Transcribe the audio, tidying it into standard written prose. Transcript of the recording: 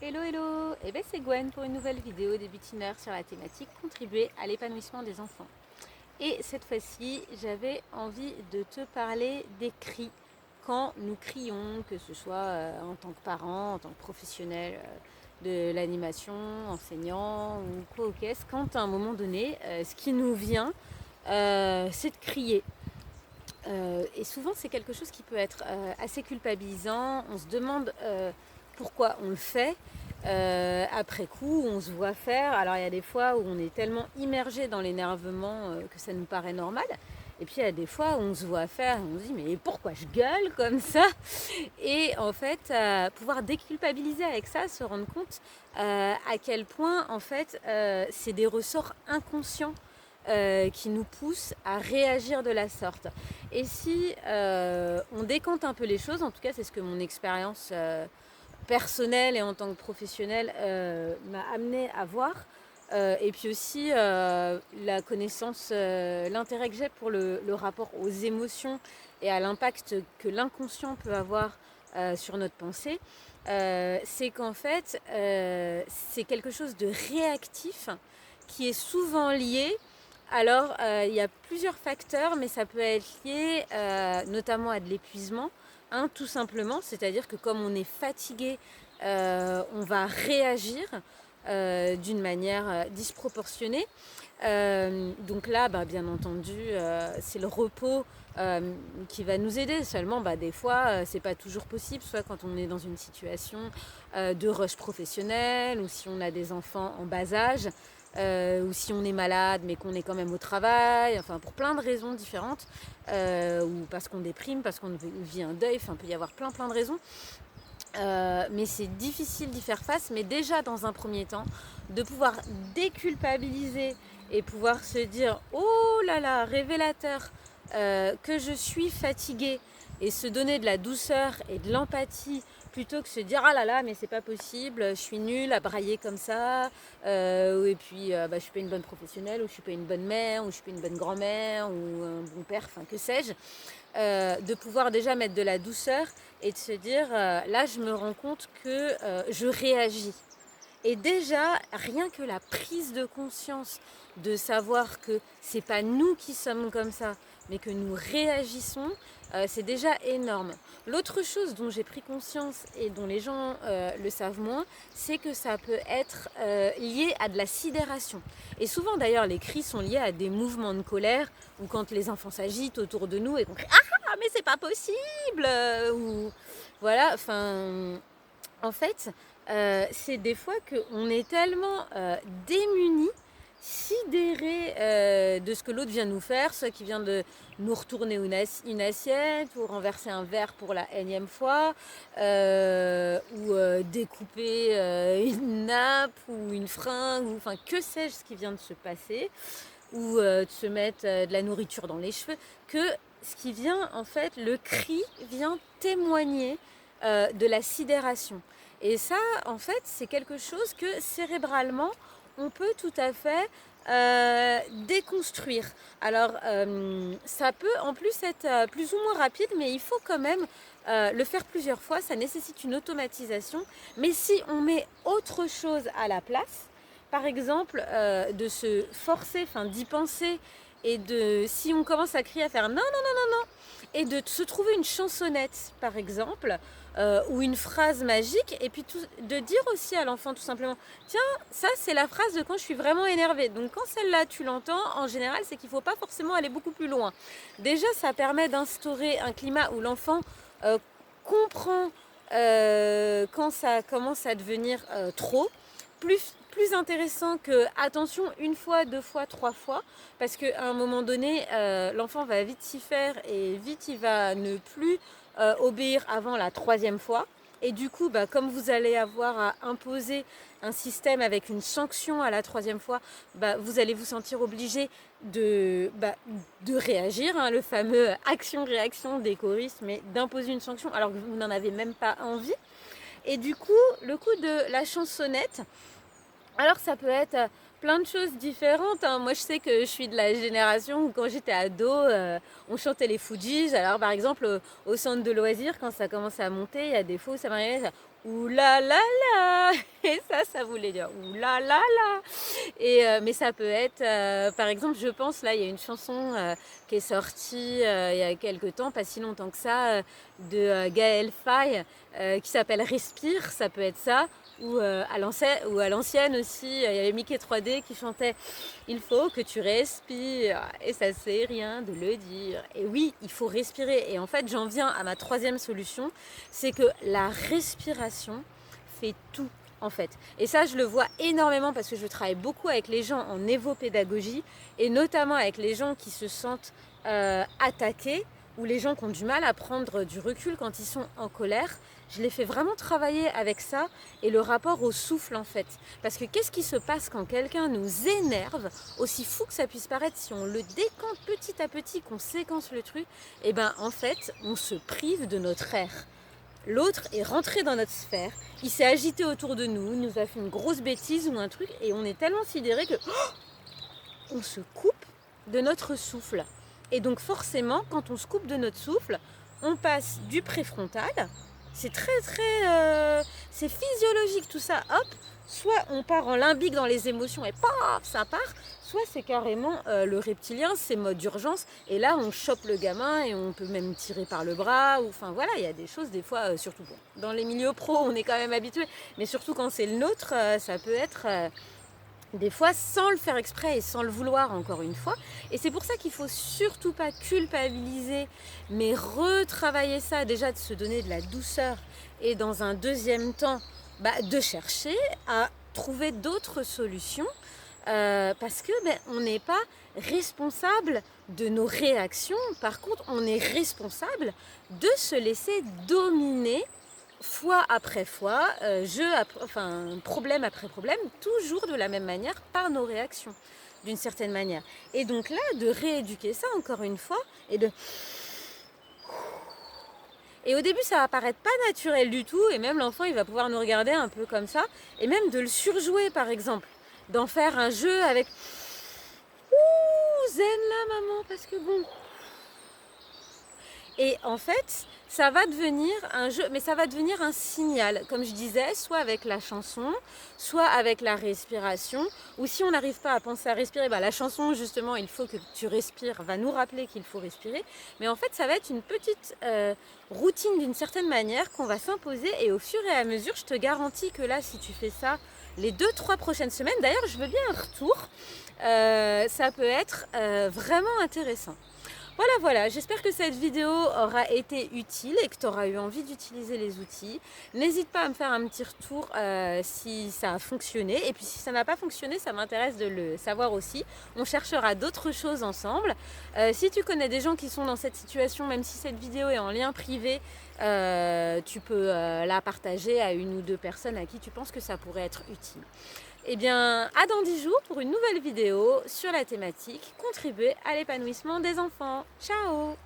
Hello hello, c'est Gwen pour une nouvelle vidéo des butineurs sur la thématique contribuer à l'épanouissement des enfants. Et cette fois-ci, j'avais envie de te parler des cris quand nous crions, que ce soit en tant que parent, en tant que professionnel de l'animation, enseignant ou quoi au caisse, quand à un moment donné, ce qui nous vient, c'est de crier. Et souvent, c'est quelque chose qui peut être assez culpabilisant. On se demande pourquoi on le fait. Après coup, on se voit faire. Alors, il y a des fois où on est tellement immergé dans l'énervement que ça nous paraît normal. Et puis, il y a des fois où on se voit faire et on se dit, mais pourquoi je gueule comme ça? Et en fait, pouvoir déculpabiliser avec ça, se rendre compte à quel point, en fait, c'est des ressorts inconscients qui nous poussent à réagir de la sorte. Et si on décante un peu les choses, en tout cas c'est ce que mon expérience personnelle et en tant que professionnelle m'a amené à voir, et puis aussi la connaissance, l'intérêt que j'ai pour le rapport aux émotions et à l'impact que l'inconscient peut avoir sur notre pensée, c'est qu'en fait c'est quelque chose de réactif qui est souvent lié. Alors, il y a plusieurs facteurs, mais ça peut être lié notamment à de l'épuisement, hein, tout simplement. C'est-à-dire que comme on est fatigué, on va réagir d'une manière disproportionnée. Donc là, bien entendu, c'est le repos qui va nous aider. Seulement, des fois, c'est pas toujours possible, soit quand on est dans une situation de rush professionnel, ou si on a des enfants en bas âge, ou si on est malade mais qu'on est quand même au travail, enfin pour plein de raisons différentes, ou parce qu'on déprime, parce qu'on vit un deuil, enfin il peut y avoir plein de raisons. Mais c'est difficile d'y faire face, mais déjà dans un premier temps, de pouvoir déculpabiliser et pouvoir se dire oh là là, révélateur, que je suis fatiguée, et se donner de la douceur et de l'empathie plutôt que se dire ah là là mais c'est pas possible, je suis nulle à brailler comme ça, et puis je suis pas une bonne professionnelle, ou je suis pas une bonne mère, ou je suis pas une bonne grand-mère, ou un bon père, enfin que sais-je. De pouvoir déjà mettre de la douceur et de se dire là je me rends compte que je réagis. Et déjà, rien que la prise de conscience de savoir que c'est pas nous qui sommes comme ça, mais que nous réagissons, c'est déjà énorme. L'autre chose dont j'ai pris conscience et dont les gens le savent moins, c'est que ça peut être lié à de la sidération. Et souvent d'ailleurs, les cris sont liés à des mouvements de colère, ou quand les enfants s'agitent autour de nous et qu'on crie ah mais c'est pas possible, ou voilà, enfin en fait, c'est des fois qu'on est tellement démunis, sidérés de ce que l'autre vient nous faire, soit qui vient de nous retourner une assiette, ou renverser un verre pour la énième fois, ou découper une nappe ou une fringue, ou enfin que sais-je ce qui vient de se passer, ou de se mettre de la nourriture dans les cheveux, que ce qui vient, en fait, le cri vient témoigner de la sidération. Et ça, en fait, c'est quelque chose que cérébralement, on peut tout à fait déconstruire. Alors, ça peut en plus être plus ou moins rapide, mais il faut quand même le faire plusieurs fois. Ça nécessite une automatisation. Mais si on met autre chose à la place, par exemple, de se forcer, enfin d'y penser, et de, si on commence à crier, à faire non, non, non, non, non, et de se trouver une chansonnette, par exemple, ou une phrase magique, et puis de dire aussi à l'enfant tout simplement, tiens, ça c'est la phrase de quand je suis vraiment énervée. Donc quand celle-là tu l'entends, en général c'est qu'il ne faut pas forcément aller beaucoup plus loin. Déjà ça permet d'instaurer un climat où l'enfant comprend quand ça commence à devenir trop, plus intéressant que attention une fois, deux fois, trois fois, parce qu'à un moment donné, l'enfant va vite s'y faire et vite il va ne plus obéir avant la troisième fois. Et du coup, comme vous allez avoir à imposer un système avec une sanction à la troisième fois, vous allez vous sentir obligé de réagir, hein, le fameux action-réaction des choristes, mais d'imposer une sanction alors que vous n'en avez même pas envie. Et du coup, le coup de la chansonnette, alors ça peut être plein de choses différentes, hein. Moi je sais que je suis de la génération où quand j'étais ado, on chantait les Fujis. Alors par exemple au centre de loisirs, quand ça commence à monter, il y a des fois où ça m'arrivait ça, ouh là là là, là. Et ça voulait dire ouh là là là. Mais ça peut être, par exemple, je pense, là, il y a une chanson qui est sortie il y a quelques temps, pas si longtemps que ça, de Gaël Faye, qui s'appelle Respire, ça peut être ça. Ou à l'ancienne aussi, il y avait Mickey 3D qui chantait il faut que tu respires, et ça sert rien de le dire. Et oui, il faut respirer. Et en fait, j'en viens à ma troisième solution, c'est que la respiration fait tout, en fait. Et ça, je le vois énormément parce que je travaille beaucoup avec les gens en évopédagogie, et notamment avec les gens qui se sentent attaqués, ou les gens qui ont du mal à prendre du recul quand ils sont en colère. Je les fais vraiment travailler avec ça et le rapport au souffle, en fait. Parce que qu'est-ce qui se passe quand quelqu'un nous énerve, aussi fou que ça puisse paraître, si on le décante petit à petit, qu'on séquence le truc, et ben en fait, on se prive de notre air. L'autre est rentré dans notre sphère, il s'est agité autour de nous, il nous a fait une grosse bêtise ou un truc, et on est tellement sidéré que on se coupe de notre souffle. Et donc forcément, quand on se coupe de notre souffle, on passe du préfrontal. C'est c'est physiologique tout ça, hop, soit on part en limbique dans les émotions et paf, ça part, soit c'est carrément le reptilien, c'est mode d'urgence, et là on chope le gamin et on peut même tirer par le bras, ou enfin voilà, il y a des choses des fois, surtout bon, dans les milieux pro on est quand même habitué, mais surtout quand c'est le nôtre, ça peut être... des fois sans le faire exprès et sans le vouloir, encore une fois. Et c'est pour ça qu'il faut surtout pas culpabiliser, mais retravailler ça, déjà de se donner de la douceur, et dans un deuxième temps, de chercher à trouver d'autres solutions, parce que on n'est pas responsable de nos réactions. Par contre, on est responsable de se laisser dominer fois après fois, problème après problème, toujours de la même manière, par nos réactions, d'une certaine manière. Et donc là, de rééduquer ça, encore une fois, et au début, ça va paraître pas naturel du tout, et même l'enfant, il va pouvoir nous regarder un peu comme ça, et même de le surjouer, par exemple, d'en faire un jeu avec « Ouh, zen là, maman, parce que bon... » Et en fait, ça va devenir un jeu, mais ça va devenir un signal, comme je disais, soit avec la chanson, soit avec la respiration, ou si on n'arrive pas à penser à respirer, la chanson, justement, il faut que tu respires, va nous rappeler qu'il faut respirer. Mais en fait, ça va être une petite routine d'une certaine manière qu'on va s'imposer, et au fur et à mesure, je te garantis que là, si tu fais ça les 2-3 prochaines semaines, d'ailleurs, je veux bien un retour, ça peut être vraiment intéressant. Voilà, j'espère que cette vidéo aura été utile et que tu auras eu envie d'utiliser les outils. N'hésite pas à me faire un petit retour si ça a fonctionné. Et puis si ça n'a pas fonctionné, ça m'intéresse de le savoir aussi. On cherchera d'autres choses ensemble. Si tu connais des gens qui sont dans cette situation, même si cette vidéo est en lien privé, tu peux la partager à 1 ou 2 personnes à qui tu penses que ça pourrait être utile. Eh bien, à dans 10 jours pour une nouvelle vidéo sur la thématique « Contribuer à l'épanouissement des enfants ». Ciao!